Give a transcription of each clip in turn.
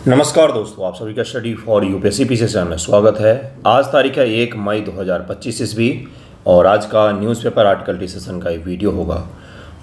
नमस्कार दोस्तों, आप सभी का study for UPSC PC channel में स्वागत है। आज तारीख है 1 मई 2025 ईस्वी और आज का न्यूज़पेपर आर्टिकल डिस्कशन का एक वीडियो होगा।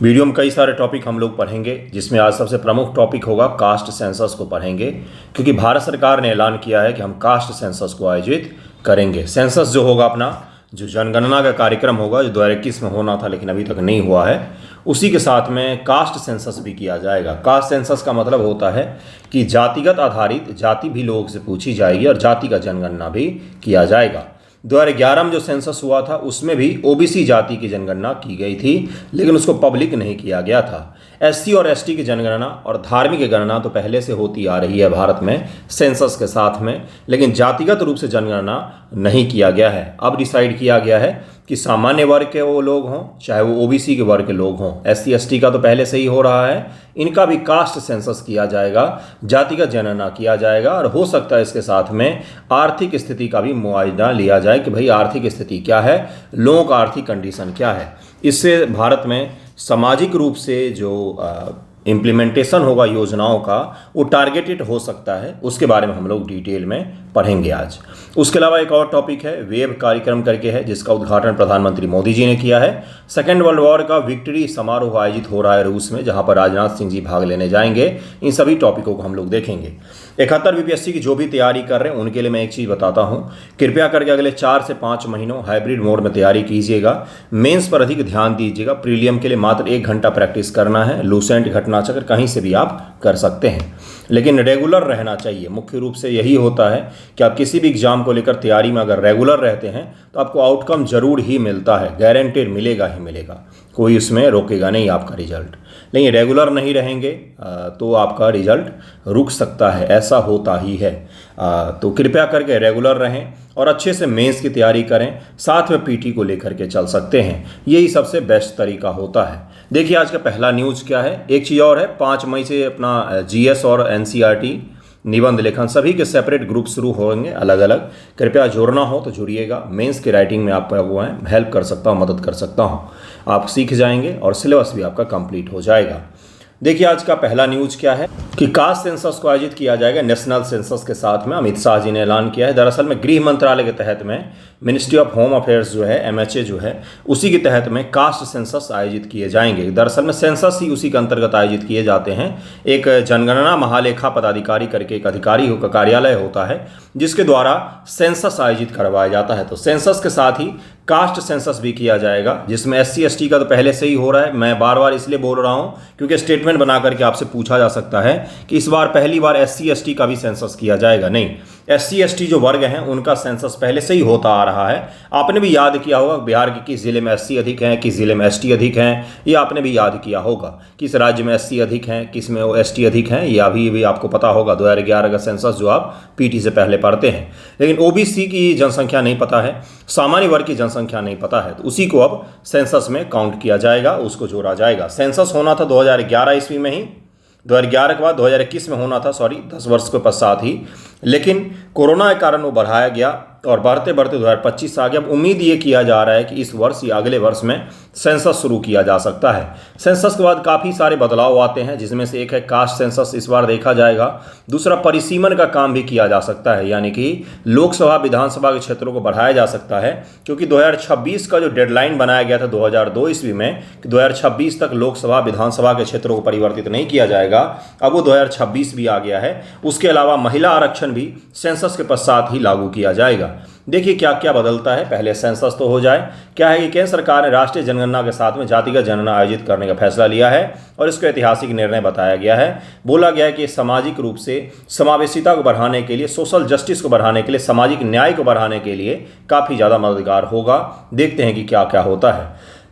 वीडियो में कई सारे टॉपिक हम लोग पढ़ेंगे, जिसमें आज सबसे प्रमुख टॉपिक होगा कास्ट सेंसस को पढ़ेंगे, क्योंकि भारत सरकार ने ऐलान किया है कि हम कास्ट सेंसस को आयोजित करेंगे। सेंसस जो होगा अपना जो जनगणना का कार्यक्रम होगा, जो 2021 में होना था लेकिन अभी तक नहीं हुआ है, उसी के साथ में कास्ट सेंसस भी किया जाएगा। कास्ट सेंसस का मतलब होता है कि जातिगत आधारित जाति भी लोगों से पूछी जाएगी और जाति का जनगणना भी किया जाएगा। 2011 में जो सेंसस हुआ था उसमें भी ओबीसी जाति की जनगणना की गई थी, लेकिन उसको पब्लिक नहीं किया गया था। एससी और एसटी की जनगणना और धार्मिक गणना तो पहले से होती आ रही है भारत में सेंसस के साथ में, लेकिन जातिगत रूप से जनगणना नहीं किया गया है। अब डिसाइड किया गया है कि सामान्य वर्ग के वो लोग हों, चाहे वो ओबीसी के वर्ग के लोग हों, एससी एसटी का तो पहले से ही हो रहा है, इनका भी कास्ट सेंसस किया जाएगा, जातिगत जनगणना किया जाएगा। और हो सकता है इसके साथ में आर्थिक स्थिति का भी मुआयना लिया जाए कि भाई आर्थिक स्थिति क्या है, लोगों का आर्थिक कंडीशन क्या है। इससे भारत में सामाजिक रूप से जो इम्प्लीमेंटेशन होगा योजनाओं का, वो टारगेटेड हो सकता है। उसके बारे में हम लोग डिटेल में पढ़ेंगे आज। उसके अलावा एक और टॉपिक है वेब कार्यक्रम करके है, जिसका उद्घाटन प्रधानमंत्री मोदी जी ने किया है। सेकेंड वर्ल्ड वॉर का विक्ट्री समारोह आयोजित हो रहा है रूस में, जहां पर राजनाथ सिंह जी भाग लेने जाएंगे। इन सभी टॉपिकों को हम लोग देखेंगे। 71 बीपीएससी की जो भी तैयारी कर रहे हैं उनके लिए मैं एक चीज़ बताता हूं, कृपया करके अगले 4 से 5 महीनों हाइब्रिड मोड में तैयारी कीजिएगा। मेंस पर अधिक ध्यान दीजिएगा। प्रीलियम के लिए मात्र 1 घंटा प्रैक्टिस करना है। लूसेंट, घटनाचक्र कहीं से भी आप कर सकते हैं, लेकिन रेगुलर रहना चाहिए। मुख्य रूप से यही होता है कि आप किसी भी एग्जाम को लेकर तैयारी में अगर रेगुलर रहते हैं तो आपको आउटकम जरूर ही मिलता है, गारंटेड मिलेगा ही मिलेगा, कोई इसमें रोकेगा नहीं आपका रिजल्ट। लेकिन रेगुलर नहीं रहेंगे तो आपका रिजल्ट रुक सकता है, ऐसा होता ही है। तो कृपया करके रेगुलर रहें और अच्छे से मेंस की तैयारी करें, साथ में पीटी को लेकर के चल सकते हैं। यही सबसे बेस्ट तरीका होता है। देखिए आज का पहला न्यूज़ क्या है। एक चीज़ और है, 5 मई से अपना जीएस और एनसीईआरटी निबंध लेखन सभी के सेपरेट ग्रुप शुरू होंगे अलग अलग। कृपया जुड़ना हो तो जुड़िएगा। मेंस की राइटिंग में आपका वो है हेल्प कर सकता हूँ, मदद कर सकता हूँ। आप सीख जाएंगे और सिलेबस भी आपका कंप्लीट हो जाएगा। देखिए आज का पहला न्यूज़ क्या है कि कास्ट सेंसस को आयोजित किया जाएगा नेशनल सेंसस के साथ में। अमित शाह जी ने ऐलान किया है। दरअसल में गृह मंत्रालय के तहत में मिनिस्ट्री ऑफ होम अफेयर्स जो है, एमएचए जो है, उसी के तहत में कास्ट सेंसस आयोजित किए जाएंगे। दरअसल में सेंसस ही उसी के अंतर्गत आयोजित किए जाते हैं। एक जनगणना महालेखा पदाधिकारी करके एक अधिकारी का कार्यालय होता है, जिसके द्वारा सेंसस आयोजित करवाया जाता है। तो सेंसस के साथ ही कास्ट सेंसस भी किया जाएगा, जिसमें एससी एसटी का तो पहले से ही हो रहा है। मैं बार बार इसलिए बोल रहा हूं क्योंकि स्टेटमेंट बना करके आपसे पूछा जा सकता है कि इस बार पहली बार एससी एसटी का भी सेंसस किया जाएगा। नहीं, एससी एसटी जो वर्ग हैं उनका सेंसस पहले से ही होता आ रहा है। आपने भी याद किया होगा बिहार के किस जिले में एससी अधिक हैं, किस जिले में एसटी अधिक हैं, ये आपने भी याद किया होगा। किस राज्य में एससी अधिक हैं, किस में वो एसटी अधिक हैं, ये अभी भी आपको पता होगा 2011 का सेंसस जो आप पीटी से पहले पढ़ते हैं। लेकिन ओबीसी की जनसंख्या नहीं पता है, सामान्य वर्ग की जनसंख्या नहीं पता है, तो उसी को अब सेंसस में काउंट किया जाएगा, उसको जोड़ा जाएगा। सेंसस होना था 2011 ईस्वी में ही, 2011 के बाद 2021 में होना था, 10 वर्ष के पश्चात ही, लेकिन कोरोना के कारण वो बढ़ाया गया और बढ़ते बढ़ते 2025 आ गया। अब उम्मीद ये किया जा रहा है कि इस वर्ष या अगले वर्ष में सेंसस शुरू किया जा सकता है। सेंसस के बाद काफ़ी सारे बदलाव आते हैं, जिसमें से एक है कास्ट सेंसस इस बार देखा जाएगा। दूसरा, परिसीमन का काम भी किया जा सकता है, यानी कि लोकसभा विधानसभा के क्षेत्रों को बढ़ाया जा सकता है, क्योंकि 2026 का जो डेडलाइन बनाया गया था 2002 ईस्वी में कि 2026 तक लोकसभा विधानसभा के क्षेत्रों को परिवर्तित नहीं किया जाएगा, अब वो 2026 भी आ गया है। उसके अलावा महिला आरक्षण भी सेंसस के पश्चात ही लागू किया जाएगा। देखिए क्या क्या बदलता है। पहले सेंसस तो हो जाए। क्या है कि केंद्र सरकार ने राष्ट्रीय जनगणना के साथ में जातिगत जनगणना आयोजित करने का फैसला लिया है और इसको ऐतिहासिक निर्णय बताया गया है। बोला गया है कि सामाजिक रूप से समावेशिता को बढ़ाने के लिए, सोशल जस्टिस को बढ़ाने के लिए, सामाजिक न्याय को बढ़ाने के लिए काफ़ी ज़्यादा मददगार होगा। देखते हैं कि क्या क्या होता है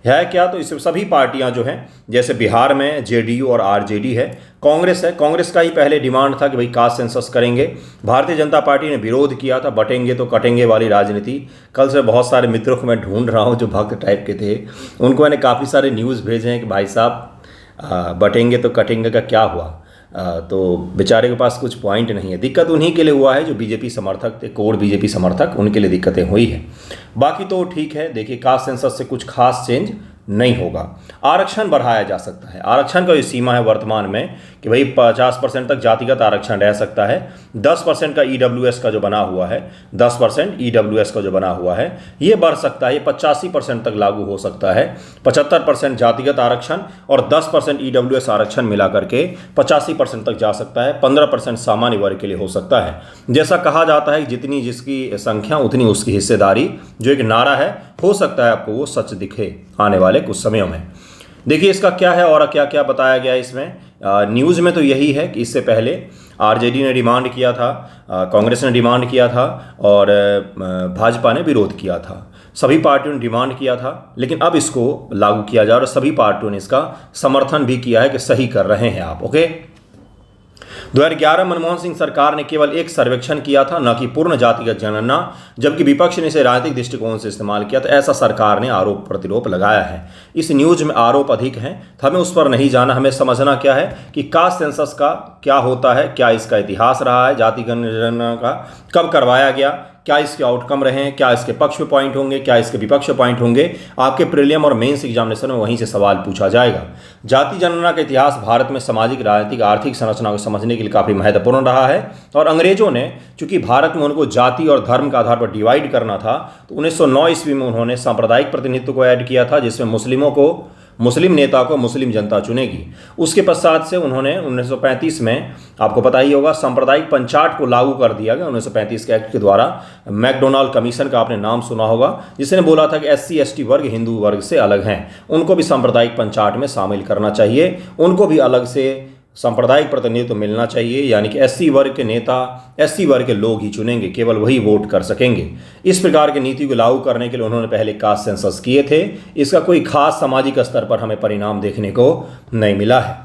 क्या। तो इस सभी पार्टियां जो हैं, जैसे बिहार में जेडीयू और आरजेडी है, कांग्रेस है, कांग्रेस का ही पहले डिमांड था कि भाई कास्ट सेंसस करेंगे। भारतीय जनता पार्टी ने विरोध किया था, बटेंगे तो कटेंगे वाली राजनीति। कल से बहुत सारे मित्रों को मैं ढूंढ रहा हूं जो भक्त टाइप के थे, उनको मैंने काफ़ी सारे न्यूज़ भेजे हैं कि भाई साहब बटेंगे तो कटेंगे का क्या हुआ। तो बेचारे के पास कुछ पॉइंट नहीं है। दिक्कत उन्हीं के लिए हुआ है जो बीजेपी समर्थक थे, कोर बीजेपी समर्थक, उनके लिए दिक्कतें हुई है। बाकी तो ठीक है। देखिए कास्ट सेंसस से कुछ खास चेंज नहीं होगा। आरक्षण बढ़ाया जा सकता है। आरक्षण का जो सीमा है वर्तमान में कि भाई 50% तक जातिगत आरक्षण रह सकता है। 10% का ईडब्ल्यूएस का जो बना हुआ है, 10% ईडब्ल्यूएस का जो बना हुआ है ये बढ़ सकता है, ये 85% तक लागू हो सकता है। 75% जातिगत आरक्षण और 10% ईडब्ल्यूएस आरक्षण मिला करके 85% तक जा सकता है। 15% सामान्य वर्ग के लिए हो सकता है। जैसा कहा जाता है जितनी जिसकी संख्या उतनी उसकी हिस्सेदारी, जो एक नारा है, हो सकता है आपको वो सच दिखे आने वाले कुछ समयों में। देखिए इसका क्या है और क्या क्या बताया गया है इसमें। न्यूज़ में तो यही है कि इससे पहले आरजेडी ने डिमांड किया था, कांग्रेस ने डिमांड किया था और भाजपा ने विरोध किया था। सभी पार्टियों ने डिमांड किया था, लेकिन अब इसको लागू किया जा रहा है और सभी पार्टियों ने इसका समर्थन भी किया है कि सही कर रहे हैं आप। ओके, 2011 मनमोहन सिंह सरकार ने केवल एक सर्वेक्षण किया था, न कि पूर्ण जातिगत जनगणना, जबकि विपक्ष ने इसे राजनीतिक दृष्टिकोण से इस्तेमाल किया था। ऐसा सरकार ने आरोप प्रतिरोप लगाया है। इस न्यूज में आरोप अधिक हैं, हमें उस पर नहीं जाना। हमें समझना क्या है कि कास्ट सेंसस का क्या होता है, क्या इसका इतिहास रहा है, जाति जनगणना का कब करवाया गया, क्या इसके आउटकम रहे हैं, क्या इसके पक्ष में पॉइंट होंगे, क्या इसके विपक्ष में पॉइंट होंगे। आपके प्रीलिम और मेंस एग्जामिनेशन में वहीं से सवाल पूछा जाएगा। जाति जनगणना का इतिहास भारत में सामाजिक, राजनीतिक, आर्थिक संरचना को समझने के लिए काफ़ी महत्वपूर्ण रहा है। और अंग्रेजों ने चूंकि भारत में उनको जाति और धर्म के आधार पर डिवाइड करना था, तो 1909 ईस्वी में उन्होंने सांप्रदायिक प्रतिनिधित्व को ऐड किया था, जिसमें मुस्लिम नेता को मुस्लिम जनता चुनेगी। उसके पश्चात से उन्होंने 1935 में, आपको पता ही होगा, सांप्रदायिक पंचाट को लागू कर दिया गया 1935 के एक्ट के द्वारा। मैकडोनाल्ड कमीशन का आपने नाम सुना होगा, जिसने बोला था कि SC ST वर्ग हिंदू वर्ग से अलग हैं, उनको भी सांप्रदायिक पंचाट में शामिल करना चाहिए, उनको भी अलग से सांप्रदायिक प्रतिनिधित्व मिलना चाहिए। यानी कि SC वर्ग के नेता SC वर्ग के लोग ही चुनेंगे, केवल वही वोट कर सकेंगे। इस प्रकार की नीति को लागू करने के लिए उन्होंने पहले कास्ट सेंसस किए थे। इसका कोई खास सामाजिक स्तर पर हमें परिणाम देखने को नहीं मिला है।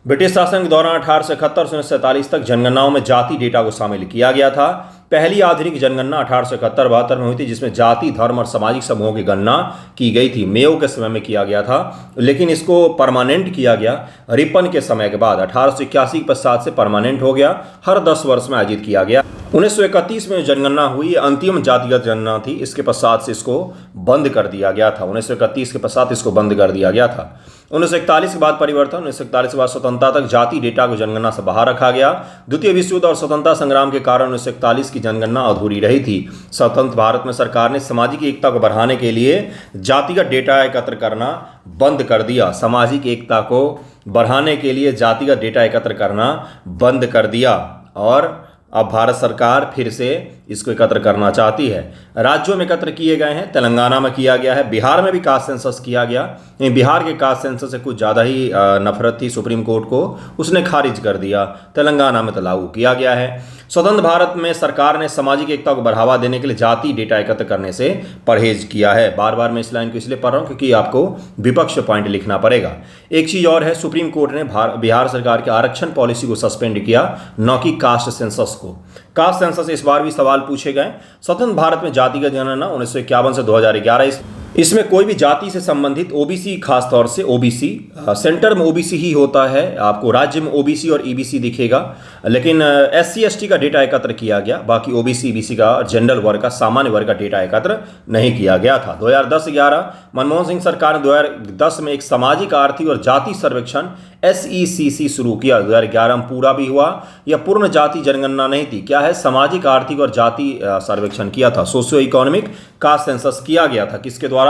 ब्रिटिश शासन के दौरान 1871 से 1947 तक जनगणनाओं में जाति डेटा को शामिल किया गया था। पहली आधुनिक जनगणना 1871-72 में हुई थी, जिसमें जाति, धर्म और सामाजिक समूहों की गणना की गई थी। मेयो के समय में किया गया था, लेकिन इसको परमानेंट किया गया रिपन के समय के बाद। 1881 के पश्चात से परमानेंट हो गया, हर 10 वर्ष में आयोजित किया गया। 1931 में जनगणना हुई, अंतिम जातिगत जनगणना थी। इसके पश्चात से इसको बंद कर दिया गया था। 1931 के पश्चात इसको बंद कर दिया गया था। 1941 के बाद परिवर्तन, 1941 के बाद स्वतंत्रता तक जाति डेटा को जनगणना से बाहर रखा गया। द्वितीय विश्व युद्ध और स्वतंत्रता संग्राम के कारण 1941 की जनगणना अधूरी रही थी। स्वतंत्र भारत में सरकार ने सामाजिक एकता को बढ़ाने के लिए जातिगत डेटा एकत्र करना बंद कर दिया। सामाजिक एकता को बढ़ाने के लिए जातिगत डेटा एकत्र करना बंद कर दिया और अब भारत सरकार फिर से इसको एकत्र करना चाहती है। राज्यों में एकत्र किए गए हैं, तेलंगाना में किया गया है, बिहार में भी कास्ट सेंसस किया गया। बिहार के कास्ट सेंसस से कुछ ज़्यादा ही नफरत थी सुप्रीम कोर्ट को, उसने खारिज कर दिया। तेलंगाना में तो लागू किया गया है। स्वतंत्र भारत में सरकार ने सामाजिक एकता को बढ़ावा देने के लिए जाति डेटा एकत्र करने से परहेज किया है। बार बार मैं इस लाइन को इसलिए पढ़ रहा हूँ क्योंकि आपको विपक्ष पॉइंट लिखना पड़ेगा। एक चीज़ और है, सुप्रीम कोर्ट ने बिहार सरकार की आरक्षण पॉलिसी को सस्पेंड किया, न कि कास्ट सेंसस को। कास्ट सेंसस इस बार भी सवाल पूछे गए। स्वतंत्र भारत में जातिगत जनगणना 1951 से 2011, इसमें कोई भी जाति से संबंधित ओबीसी, खासतौर से ओबीसी, सेंटर में ओबीसी ही होता है, आपको राज्य में ओबीसी और ईबीसी दिखेगा, लेकिन SC ST का डेटा एकत्र किया गया। बाकी ओबीसी, ईबीसी का, जनरल वर्ग का, सामान्य वर्ग का डेटा एकत्र नहीं किया गया था। 2010-11 मनमोहन सिंह सरकार ने 2010 में एक सामाजिक, आर्थिक और जाति सर्वेक्षण SECC शुरू किया। 2011 में पूरा भी हुआ। यह पूर्ण जाति जनगणना नहीं थी। क्या है, सामाजिक, आर्थिक और जाति सर्वेक्षण किया था, सोशियो इकोनॉमिक कास्ट सेंसस किया गया था। किसके द्वारा?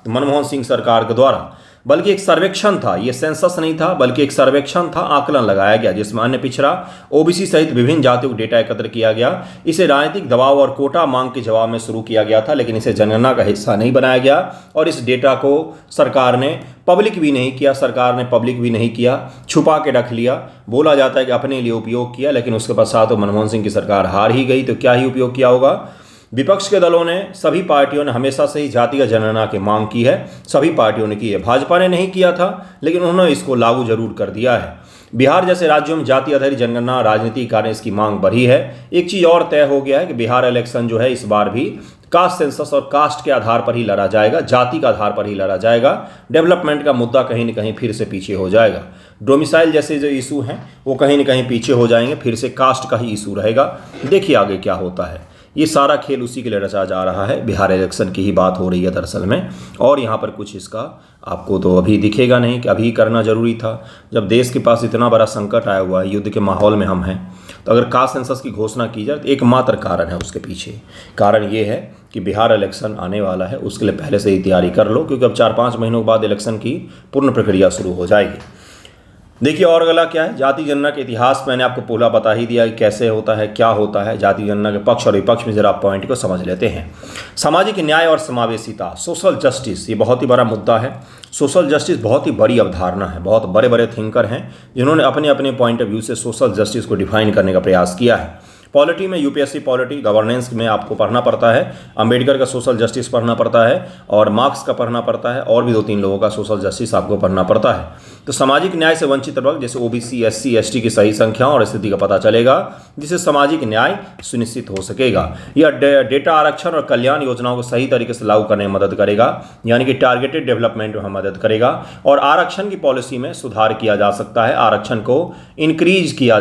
मनमोहन सिंह सरकार के द्वारा। बल्कि एक सर्वेक्षण था, यह सेंसस नहीं था, बल्कि एक सर्वेक्षण था, आकलन लगाया गया, जिसमें अन्य पिछड़ा, ओबीसी सहित विभिन्न जातियों को डेटा एकत्र किया गया। इसे राजनीतिक दबाव और कोटा मांग के जवाब में शुरू किया गया था, लेकिन इसे जनगणना का हिस्सा नहीं बनाया गया और इस डेटा को सरकार ने पब्लिक भी नहीं किया, सरकार ने पब्लिक भी नहीं किया, छुपा के रख लिया। बोला जाता है कि अपने लिए उपयोग किया, लेकिन उसके पश्चात तो मनमोहन सिंह की सरकार हार ही गई, तो क्या ही उपयोग किया होगा। विपक्ष के दलों ने, सभी पार्टियों ने हमेशा से ही जातिगत जनगणना की मांग की है, सभी पार्टियों ने की है। भाजपा ने नहीं किया था, लेकिन उन्होंने इसको लागू जरूर कर दिया है। बिहार जैसे राज्यों में जाति आधारित जनगणना राजनीति के कारण इसकी मांग बढ़ी है। एक चीज़ और तय हो गया है कि बिहार इलेक्शन जो है इस बार भी कास्ट सेंसस और कास्ट के आधार पर ही लड़ा जाएगा, जाति के आधार पर ही लड़ा जाएगा। डेवलपमेंट का मुद्दा कहीं न कहीं फिर से पीछे हो जाएगा। डोमिसाइल जैसे जो इशू हैं वो कहीं न कहीं पीछे हो जाएंगे, फिर से कास्ट का ही इशू रहेगा। देखिए आगे क्या होता है। ये सारा खेल उसी के लिए रचा जा रहा है। बिहार इलेक्शन की ही बात हो रही है दरअसल में, और यहाँ पर कुछ इसका आपको तो अभी दिखेगा नहीं कि अभी करना ज़रूरी था। जब देश के पास इतना बड़ा संकट आया हुआ है, युद्ध के माहौल में हम हैं, तो अगर कास्ट सेंसस की घोषणा की जाए तो एकमात्र कारण है उसके पीछे। कारण ये है कि बिहार इलेक्शन आने वाला है, उसके लिए पहले से ही तैयारी कर लो, क्योंकि अब 4-5 महीनों के बाद इलेक्शन की पूर्ण प्रक्रिया शुरू हो जाएगी। देखिए और अगला क्या है, जाति जनगणना के इतिहास मैंने आपको पूरा बता ही दिया कि कैसे होता है, क्या होता है। जाति जनगणना के पक्ष और विपक्ष में जरा पॉइंट को समझ लेते हैं। सामाजिक न्याय और समावेशिता, सोशल जस्टिस, ये बहुत ही बड़ा मुद्दा है। सोशल जस्टिस बहुत ही बड़ी अवधारणा है। बहुत बड़े बड़े थिंकर हैं जिन्होंने अपने अपने पॉइंट ऑफ व्यू से सोशल जस्टिस को डिफाइन करने का प्रयास किया है। पॉलिटी में यूपीएससी पॉलिटी गवर्नेंस में आपको पढ़ना पड़ता है। अंबेडकर का सोशल जस्टिस पढ़ना पड़ता है और मार्क्स का पढ़ना पड़ता है, और भी 2-3 लोगों का सोशल जस्टिस आपको पढ़ना पड़ता है। तो सामाजिक न्याय से वंचित वर्ग जैसे ओबीसी, एससी, एसटी की सही संख्या और स्थिति का पता चलेगा, जिससे सामाजिक न्याय सुनिश्चित हो सकेगा। यह डेटा आरक्षण और कल्याण योजनाओं को सही तरीके से लागू करने में मदद करेगा, यानी कि टारगेटेड डेवलपमेंट में मदद करेगा। और आरक्षण की पॉलिसी में सुधार किया जा सकता है, आरक्षण को इंक्रीज किया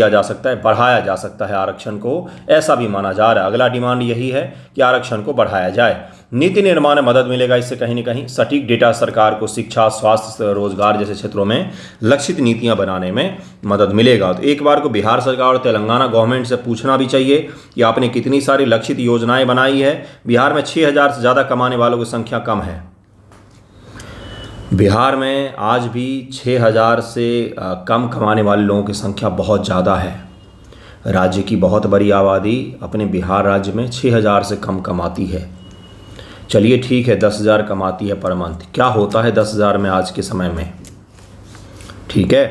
जा सकता है, बढ़ाया जा सकता है आरक्षण को, ऐसा भी माना जा रहा है। अगला डिमांड यही है कि आरक्षण को बढ़ाया जाए। नीति निर्माण में मदद मिलेगा इससे कहीं न कहीं। सटीक डेटा सरकार को शिक्षा, स्वास्थ्य, रोजगार जैसे क्षेत्रों में लक्षित नीतियां बनाने में मदद मिलेगा। तो एक बार को बिहार सरकार और तेलंगाना गवर्नमेंट से पूछना भी चाहिए कि आपने कितनी सारी लक्षित योजनाएं बनाई है। बिहार में 6,000 से ज़्यादा कमाने वालों की संख्या कम है। बिहार में आज भी 6,000 से कम कमाने वाले लोगों की संख्या बहुत ज़्यादा है। राज्य की बहुत बड़ी आबादी अपने बिहार राज्य में 6,000 से कम कमाती है। चलिए ठीक है, 10,000 कमाती है पर मंथ। क्या होता है 10,000 में आज के समय में? ठीक है,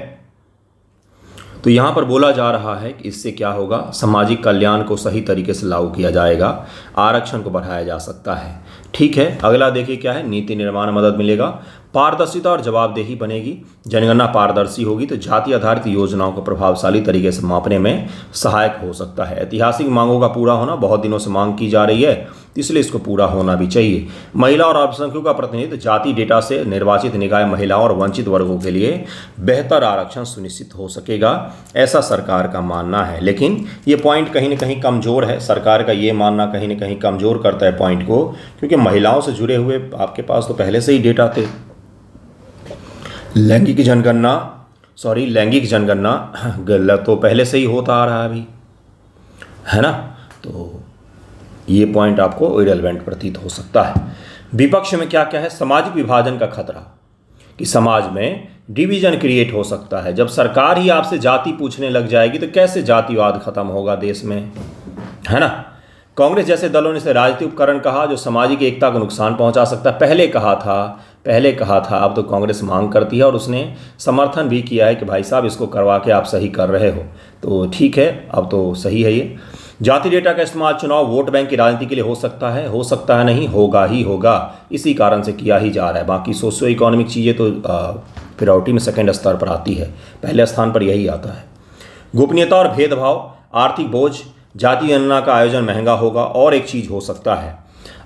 तो यहाँ पर बोला जा रहा है कि इससे क्या होगा, सामाजिक कल्याण को सही तरीके से लागू किया जाएगा, आरक्षण को बढ़ाया जा सकता है। ठीक है, अगला देखिए क्या है, नीति निर्माण में मदद मिलेगा, पारदर्शिता और जवाबदेही बनेगी। जनगणना पारदर्शी होगी तो जाति आधारित योजनाओं को प्रभावशाली तरीके से मापने में सहायक हो सकता है। ऐतिहासिक मांगों का पूरा होना, बहुत दिनों से मांग की जा रही है, इसलिए इसको पूरा होना भी चाहिए। महिला और अल्पसंख्यकों का प्रतिनिधित्व, जाति डेटा से निर्वाचित निकाय महिलाओं और वंचित वर्गों के लिए बेहतर आरक्षण सुनिश्चित हो सकेगा, ऐसा सरकार का मानना है। लेकिन ये पॉइंट कहीं ना कहीं कमज़ोर है, सरकार का ये मानना कहीं ना कहीं कमज़ोर करता है पॉइंट को, क्योंकि महिलाओं से जुड़े हुए आपके पास तो पहले से ही डेटा थे। लैंगिक जनगणना तो पहले से ही होता आ रहा है अभी, है ना। तो ये पॉइंट आपको इरेलेवेंट प्रतीत हो सकता है। विपक्ष में क्या क्या है, सामाजिक विभाजन का खतरा, कि समाज में डिवीजन क्रिएट हो सकता है। जब सरकार ही आपसे जाति पूछने लग जाएगी तो कैसे जातिवाद खत्म होगा देश में, है ना। कांग्रेस जैसे दलों ने इसे राजनीतिक उपकरण कहा जो सामाजिक एकता को नुकसान पहुंचा सकता है। पहले कहा था, अब तो कांग्रेस मांग करती है और उसने समर्थन भी किया है कि भाई साहब इसको करवा के आप सही कर रहे हो, तो ठीक है, अब तो सही है ये। जाति डेटा का इस्तेमाल चुनाव वोट बैंक की राजनीति के लिए हो सकता है नहीं, होगा, इसी कारण से किया ही जा रहा है। बाकी सोशियो इकोनॉमिक चीज़ें तो प्रायोरिटी में सेकंड स्तर पर आती है, पहले स्थान पर यही आता है। गोपनीयता और भेदभाव, आर्थिक बोझ, जाति गणना का आयोजन महंगा होगा। और एक चीज़ हो सकता है,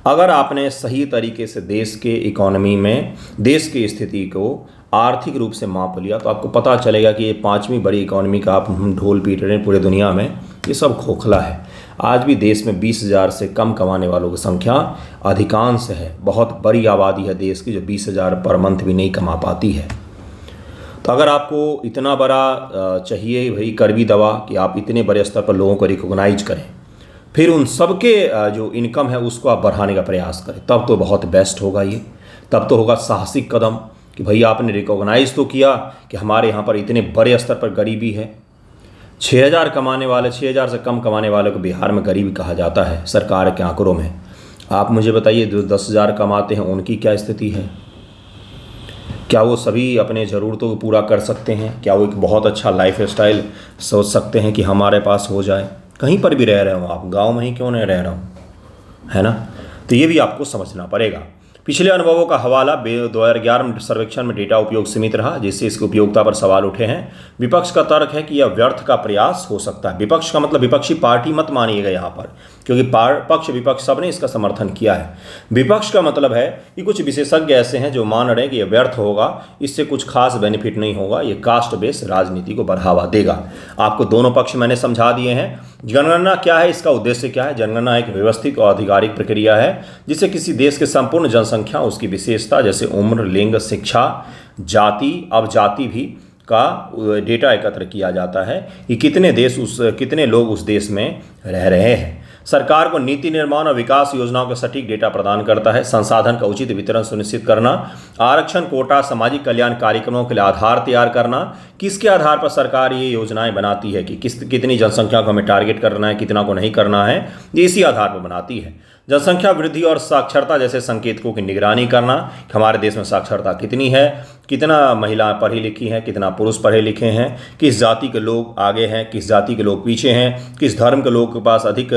अगर आपने सही तरीके से देश के इकोनॉमी में देश की स्थिति को आर्थिक रूप से माप लिया तो आपको पता चलेगा कि ये 5वीं बड़ी इकोनॉमी का आप ढोल पीट रहे हैं पूरे दुनिया में, ये सब खोखला है। आज भी देश में 20,000 से कम कमाने वालों की संख्या अधिकांश है। बहुत बड़ी आबादी है देश की जो 20,000 पर मंथ भी नहीं कमा पाती है। तो अगर आपको इतना बड़ा चाहिए भाई करवी दवा कि आप इतने बड़े स्तर पर लोगों को रिकॉग्नाइज करें, फिर उन सबके जो इनकम है उसको आप बढ़ाने का प्रयास करें, तब तो बहुत बेस्ट होगा ये। तब तो होगा साहसिक कदम कि भाई आपने रिकॉग्नाइज तो किया कि हमारे यहाँ पर इतने बड़े स्तर पर गरीबी है। 6,000 से कम कमाने वालों को बिहार में गरीबी कहा जाता है सरकार के आंकड़ों में। आप मुझे बताइए जो 10,000 कमाते हैं उनकी क्या स्थिति है? क्या वो सभी अपने ज़रूरतों को पूरा कर सकते हैं? क्या वो एक बहुत अच्छा लाइफ स्टाइल सोच सकते हैं कि हमारे पास हो जाए? कहीं पर भी रह रहे हो आप, गांव में ही क्यों नहीं रह रहा हूँ, है ना। तो ये भी आपको समझना पड़ेगा। पिछले अनुभवों का हवाला, 2011 सर्वेक्षण में डेटा उपयोग सीमित रहा जिससे इसकी उपयोगिता पर सवाल उठे हैं। विपक्ष का तर्क है कि यह व्यर्थ का प्रयास हो सकता है। विपक्ष का मतलब विपक्षी पार्टी मत मानिएगा यहाँ पर, क्योंकि पक्ष विपक्ष सब ने इसका समर्थन किया है। विपक्ष का मतलब है कि कुछ विशेषज्ञ ऐसे हैं जो मान रहे हैं कि यह व्यर्थ होगा, इससे कुछ खास बेनिफिट नहीं होगा, ये कास्ट बेस्ड राजनीति को बढ़ावा देगा। आपको दोनों पक्ष मैंने समझा दिए हैं। जनगणना क्या है, इसका उद्देश्य क्या है? जनगणना एक व्यवस्थित और आधिकारिक प्रक्रिया है जिससे किसी देश के संपूर्ण जनसंख्या, उसकी विशेषता जैसे उम्र, लिंग, शिक्षा, जाति, अब जाति भी का डेटा एकत्र किया जाता है कि कितने लोग उस देश में रह रहे हैं। सरकार को नीति निर्माण और विकास योजनाओं का सटीक डेटा प्रदान करता है। संसाधन का उचित वितरण सुनिश्चित करना, आरक्षण, कोटा, सामाजिक कल्याण कार्यक्रमों के लिए आधार तैयार करना, किसके आधार पर सरकार ये योजनाएं बनाती है कि कितनी जनसंख्या को हमें टारगेट करना है, कितना को नहीं करना है, ये इसी आधार पर बनाती है। जनसंख्या वृद्धि और साक्षरता जैसे संकेतकों की निगरानी करना, हमारे देश में साक्षरता कितनी है, कितना महिलाएं पढ़ी लिखी हैं, कितना पुरुष पढ़े लिखे हैं, किस जाति के लोग आगे हैं, किस जाति के लोग पीछे हैं, किस धर्म के लोग के पास अधिक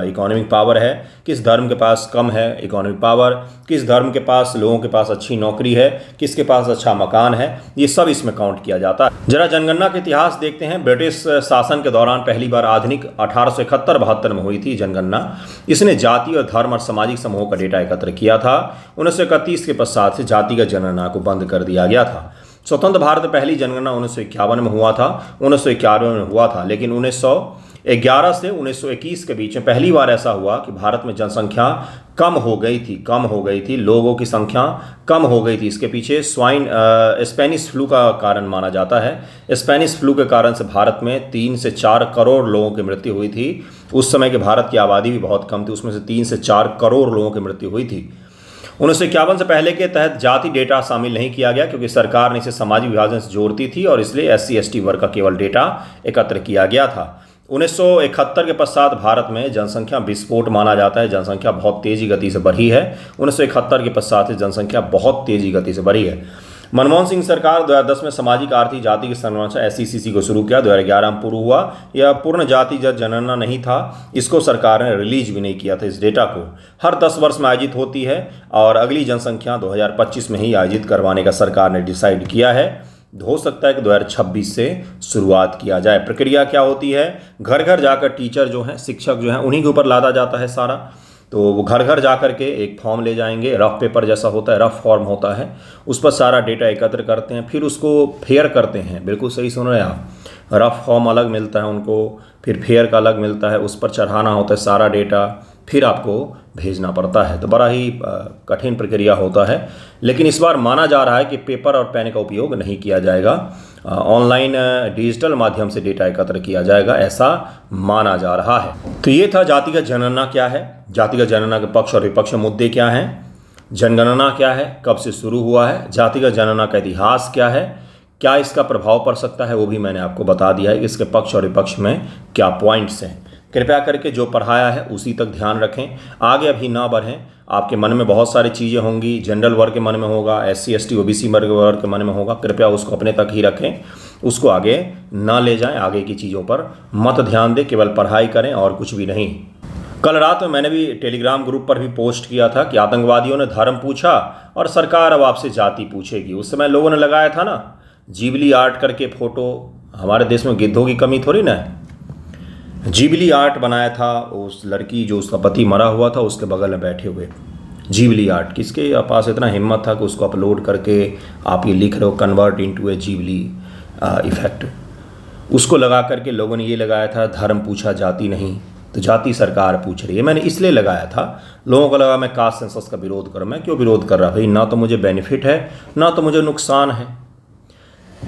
इकोनॉमिक पावर है, किस धर्म के पास कम है इकोनॉमिक पावर, किस धर्म के पास लोगों के पास अच्छी नौकरी है, किसके पास अच्छा मकान है, ये सब इसमें काउंट किया जाता है। जरा जनगणना का इतिहास देखते हैं। ब्रिटिश शासन के दौरान पहली बार आधुनिक 1871-72 में हुई थी जनगणना। इसने जाति और धर्म और सामाजिक समूहों का डेटा एकत्र किया था। 1931 के पश्चात से जातिगत जनगणना को बंद कर दिया गया था। स्वतंत्र भारत में पहली जनगणना 1951 में हुआ था, 1991 में हुआ था, लेकिन 1911 से 1921 के बीच में पहली बार ऐसा हुआ कि भारत में जनसंख्या कम हो गई थी, लोगों की संख्या कम हो गई थी। इसके पीछे स्पेनिश फ्लू का कारण माना जाता है। स्पेनिश फ्लू के कारण से भारत में 3 से 4 करोड़ लोगों की मृत्यु हुई थी। उस समय के भारत की आबादी भी बहुत कम थी, उसमें से 3 से 4 करोड़ लोगों की मृत्यु हुई थी। 1951 से पहले के तहत जाति डेटा शामिल नहीं किया गया क्योंकि सरकार ने इसे सामाजिक विभाजन से जोड़ती थी और इसलिए SC/ST वर्ग का केवल डेटा एकत्र किया गया था। 1971 के पश्चात भारत में जनसंख्या विस्फोट माना जाता है। जनसंख्या बहुत तेजी गति से बढ़ी है। 1971 के पश्चात से जनसंख्या बहुत तेजी गति से बढ़ी है। मनमोहन सिंह सरकार 2010 में सामाजिक आर्थिक जाति की संरचना SCCC को शुरू किया। 2011 में पूर्ण हुआ। यह पूर्ण जातिगत जनगणना नहीं था, इसको सरकार ने रिलीज भी नहीं किया था। इस डेटा को हर 10 वर्ष में आयोजित होती है और अगली जनसंख्या 2025 में ही आयोजित करवाने का सरकार ने डिसाइड किया है। हो सकता है कि 2026 से शुरुआत किया जाए। प्रक्रिया क्या होती है? घर घर जाकर टीचर जो हैं, शिक्षक जो हैं, उन्हीं के ऊपर लादा जाता है सारा। तो वो घर घर जा कर के एक फॉर्म ले जाएंगे, रफ पेपर जैसा होता है, रफ फॉर्म होता है, उस पर सारा डेटा एकत्र करते हैं, फिर उसको फेयर करते हैं। बिल्कुल सही सुन रहे हैं आप। रफ फॉर्म अलग मिलता है उनको, फिर फेयर का अलग मिलता है, उस पर चढ़ाना होता है सारा डेटा, फिर आपको भेजना पड़ता है। तो बड़ा ही कठिन प्रक्रिया होता है, लेकिन इस बार माना जा रहा है कि पेपर और पेन का उपयोग नहीं किया जाएगा, ऑनलाइन डिजिटल माध्यम से डेटा एकत्र किया जाएगा, ऐसा माना जा रहा है। तो ये था जातिगत जनगणना क्या है, जातिगत जनगणना के पक्ष और विपक्ष मुद्दे क्या हैं, जनगणना क्या है, कब से शुरू हुआ है, जातिगत जनगणना का इतिहास क्या है, क्या इसका प्रभाव पड़ सकता है, वो भी मैंने आपको बता दिया है। इसके पक्ष और विपक्ष में क्या पॉइंट्स हैं। कृपया करके जो पढ़ाया है उसी तक ध्यान रखें, आगे अभी ना बढ़ें। आपके मन में बहुत सारी चीज़ें होंगी, जनरल वर्ग के मन में होगा, SC/ST OBC वर्ग के मन में होगा, कृपया उसको अपने तक ही रखें, उसको आगे ना ले जाएं, आगे की चीज़ों पर मत ध्यान दें, केवल पढ़ाई करें और कुछ भी नहीं। कल रात में मैंने भी टेलीग्राम ग्रुप पर भी पोस्ट किया था कि आतंकवादियों ने धर्म पूछा और सरकार अब आपसे जाति पूछेगी। उस समय लोगों ने लगाया था ना जिबली आर्ट करके फ़ोटो, हमारे देश में गिद्धों की कमी थोड़ी ना है। जिबली आर्ट बनाया था, उस लड़की जो उसका पति मरा हुआ था उसके बगल में बैठे हुए, जिबली आर्ट। किसके पास इतना हिम्मत था कि उसको अपलोड करके आप ये लिख रहे हो कन्वर्ट इनटू ए जिबली इफेक्ट, उसको लगा करके लोगों ने ये लगाया था धर्म पूछा जाति नहीं। तो जाति सरकार पूछ रही है। मैंने इसलिए लगाया था, लोगों को लगा मैं कास्ट सेंसस का विरोध कर, मैं क्यों विरोध कर रहा भाई, ना तो मुझे बेनिफिट है ना तो मुझे नुकसान है,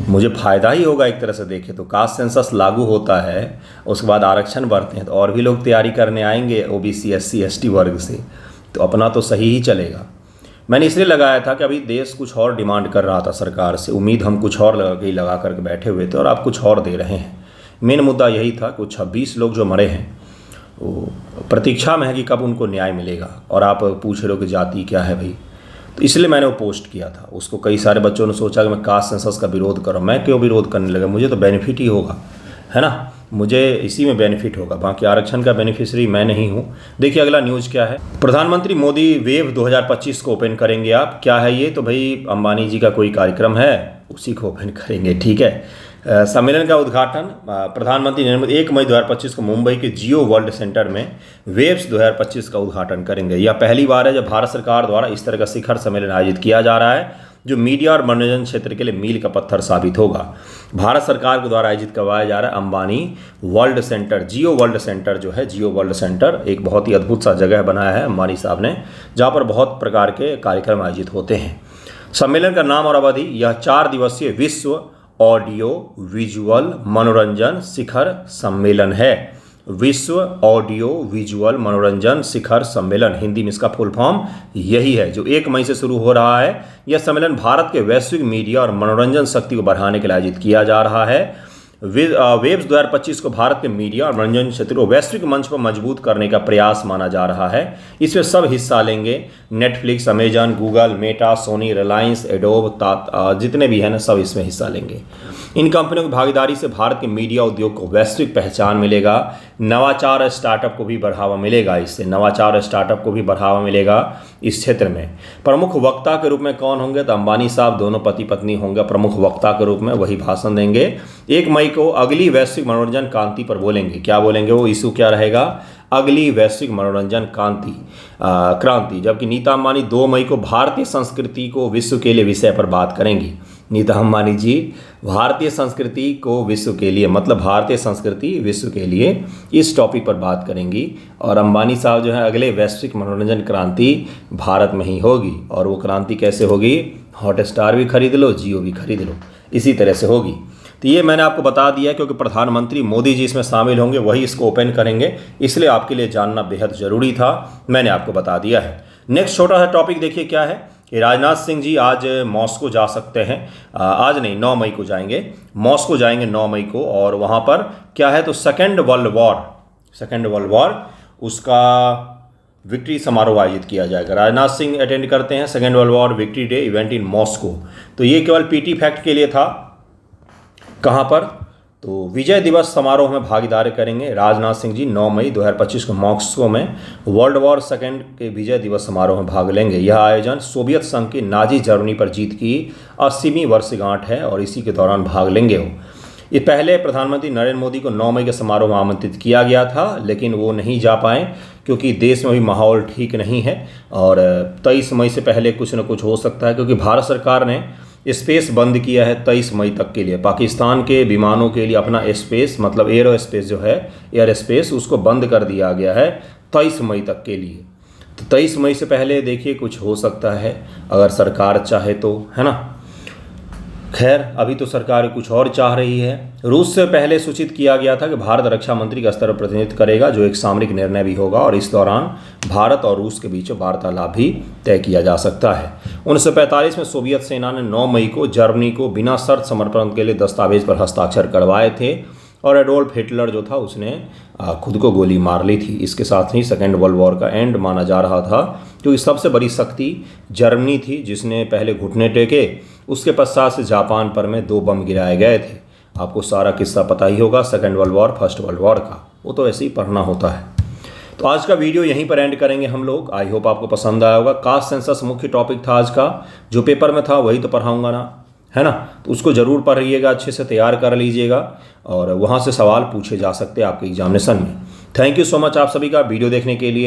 मुझे फ़ायदा ही होगा एक तरह से देखें तो। कास्ट सेंसस लागू होता है, उसके बाद आरक्षण बढ़ते हैं तो और भी लोग तैयारी करने आएंगे OBC SC/ST वर्ग से, तो अपना तो सही ही चलेगा। मैंने इसलिए लगाया था कि अभी देश कुछ और डिमांड कर रहा था सरकार से, उम्मीद हम कुछ और लगा करके बैठे हुए थे और आप कुछ और दे रहे हैं। मेन मुद्दा यही था कि 26 लोग जो मरे हैं वो प्रतीक्षा में है कि कब उनको न्याय मिलेगा, और आप पूछ रहे हो कि जाति क्या है भाई। तो इसलिए मैंने वो पोस्ट किया था। उसको कई सारे बच्चों ने सोचा कि मैं कास्ट सेंसस का विरोध करूँ, मैं क्यों विरोध करने लगा, मुझे तो बेनिफिट ही होगा, है ना, मुझे इसी में बेनिफिट होगा, बाकी आरक्षण का बेनिफिशियरी मैं नहीं हूँ। देखिए अगला न्यूज़ क्या है। प्रधानमंत्री मोदी वेव 2025 को ओपन करेंगे आप। क्या है ये? तो भाई अंबानी जी का कोई कार्यक्रम है, उसी को ओपन करेंगे, ठीक है। सम्मेलन का उद्घाटन प्रधानमंत्री नरेंद्र मोदी 1 मई 2025 को मुंबई के जियो वर्ल्ड सेंटर में वेव्स 2025 का उद्घाटन करेंगे। यह पहली बार है जब भारत सरकार द्वारा इस तरह का शिखर सम्मेलन आयोजित किया जा रहा है। जो मीडिया और मनोरंजन क्षेत्र के लिए मील का पत्थर साबित होगा। भारत सरकार के द्वारा आयोजित करवाया जा रहा है अंबानी वर्ल्ड सेंटर, जियो वर्ल्ड सेंटर जो है, जियो वर्ल्ड सेंटर एक बहुत ही अद्भुत सा जगह बनाया है अंबानी साहब ने, जहाँ पर बहुत प्रकार के कार्यक्रम आयोजित होते हैं। सम्मेलन का नाम और अवधि, यह 4 दिवसीय विश्व ऑडियो विजुअल मनोरंजन शिखर सम्मेलन है। विश्व ऑडियो विजुअल मनोरंजन शिखर सम्मेलन, हिंदी में इसका फुल फॉर्म यही है, जो 1 मई से शुरू हो रहा है। यह सम्मेलन भारत के वैश्विक मीडिया और मनोरंजन शक्ति को बढ़ाने के लिए आयोजित किया जा रहा है। वेब्स 2025 को भारत के मीडिया और मनोरंजन क्षेत्र को वैश्विक मंच पर मजबूत करने का प्रयास माना जा रहा है। इसमें सब हिस्सा लेंगे, Netflix, Amazon, Google, Meta, Sony, Reliance, Adobe, जितने भी हैं ना, सब इसमें हिस्सा लेंगे। इन कंपनियों की भागीदारी से भारत के मीडिया उद्योग को वैश्विक पहचान मिलेगा। नवाचार स्टार्टअप को भी बढ़ावा मिलेगा, इससे नवाचार स्टार्टअप को भी बढ़ावा मिलेगा इस क्षेत्र में। प्रमुख वक्ता के रूप में कौन होंगे, तो अंबानी साहब दोनों पति पत्नी होंगे प्रमुख वक्ता के रूप में, वही भाषण देंगे। 1 मई को अगली वैश्विक मनोरंजन क्रांति पर बोलेंगे। क्या बोलेंगे, वो इशू क्या रहेगा, अगली वैश्विक मनोरंजन क्रांति। जबकि नीता अंबानी 2 मई को भारतीय संस्कृति को विश्व के लिए विषय पर बात करेंगी। नीता अंबानी जी भारतीय संस्कृति को विश्व के लिए, मतलब भारतीय संस्कृति विश्व के लिए, इस टॉपिक पर बात करेंगी। और अंबानी साहब जो है अगले वैश्विक मनोरंजन क्रांति भारत में ही होगी। और वो क्रांति कैसे होगी, हॉटस्टार भी खरीद लो, जियो भी खरीद लो, इसी तरह से होगी। तो ये मैंने आपको बता दिया क्योंकि प्रधानमंत्री मोदी जी इसमें शामिल होंगे, वही इसको ओपन करेंगे, इसलिए आपके लिए जानना बेहद ज़रूरी था, मैंने आपको बता दिया है। नेक्स्ट छोटा सा टॉपिक देखिए क्या है कि राजनाथ सिंह जी आज मॉस्को जा सकते हैं। आज नहीं, 9 मई को जाएंगे, मॉस्को जाएंगे 9 मई को। और वहाँ पर क्या है, तो सेकेंड वर्ल्ड वॉर उसका विक्ट्री समारोह आयोजित किया जाएगा। राजनाथ सिंह अटेंड करते हैं second world war victory day event in Moscow. तो ये केवल पीटी फैक्ट के लिए था। कहाँ पर, तो विजय दिवस समारोह में भागीदारी करेंगे राजनाथ सिंह जी 9 मई 2025 को मॉस्को में वर्ल्ड वॉर सेकेंड के विजय दिवस समारोह में भाग लेंगे। यह आयोजन सोवियत संघ की नाजी जर्मनी पर जीत की 80वीं वर्षगांठ है और इसी के दौरान भाग लेंगे वो। ये पहले प्रधानमंत्री नरेंद्र मोदी को 9 मई के समारोह में आमंत्रित किया गया था, लेकिन वो नहीं जा पाए क्योंकि देश में भी माहौल ठीक नहीं है। और 23 मई से पहले कुछ न कुछ हो सकता है, क्योंकि भारत सरकार ने स्पेस बंद किया है 23 मई तक के लिए। पाकिस्तान के विमानों के लिए अपना स्पेस, मतलब एरो स्पेस जो है, एयर स्पेस, उसको बंद कर दिया गया है 23 मई तक के लिए। तो 23 मई से पहले देखिए कुछ हो सकता है अगर सरकार चाहे तो, है ना। खैर अभी तो सरकार कुछ और चाह रही है। रूस से पहले सूचित किया गया था कि भारत रक्षा मंत्री का स्तर पर प्रतिनिधित्व करेगा, जो एक सामरिक निर्णय भी होगा और इस दौरान भारत और रूस के बीच वार्तालाप भी तय किया जा सकता है। 1945 में सोवियत सेना ने 9 मई को जर्मनी को बिना शर्त समर्पण के लिए दस्तावेज पर हस्ताक्षर करवाए थे और एडोल्फ हिटलर जो था उसने खुद को गोली मार ली थी। इसके साथ ही सेकेंड वर्ल्ड वॉर का एंड माना जा रहा था, क्योंकि सबसे बड़ी शक्ति जर्मनी थी जिसने पहले घुटने टेके, उसके पश्चात से जापान पर में 2 बम गिराए गए थे। आपको सारा किस्सा पता ही होगा second world war, first world war का, वो तो ऐसे ही पढ़ना होता है। तो आज का वीडियो यहीं पर एंड करेंगे हम लोग। आई होप आपको पसंद आया होगा। कास्ट सेंसस मुख्य टॉपिक था आज का, जो पेपर में था वही तो पढ़ाऊँगा ना, है ना। तो उसको ज़रूर पढ़िएगा, अच्छे से तैयार कर लीजिएगा और वहाँ से सवाल पूछे जा सकते हैं आपके एग्जामिनेशन में। थैंक यू सो मच आप सभी का वीडियो देखने के लिए।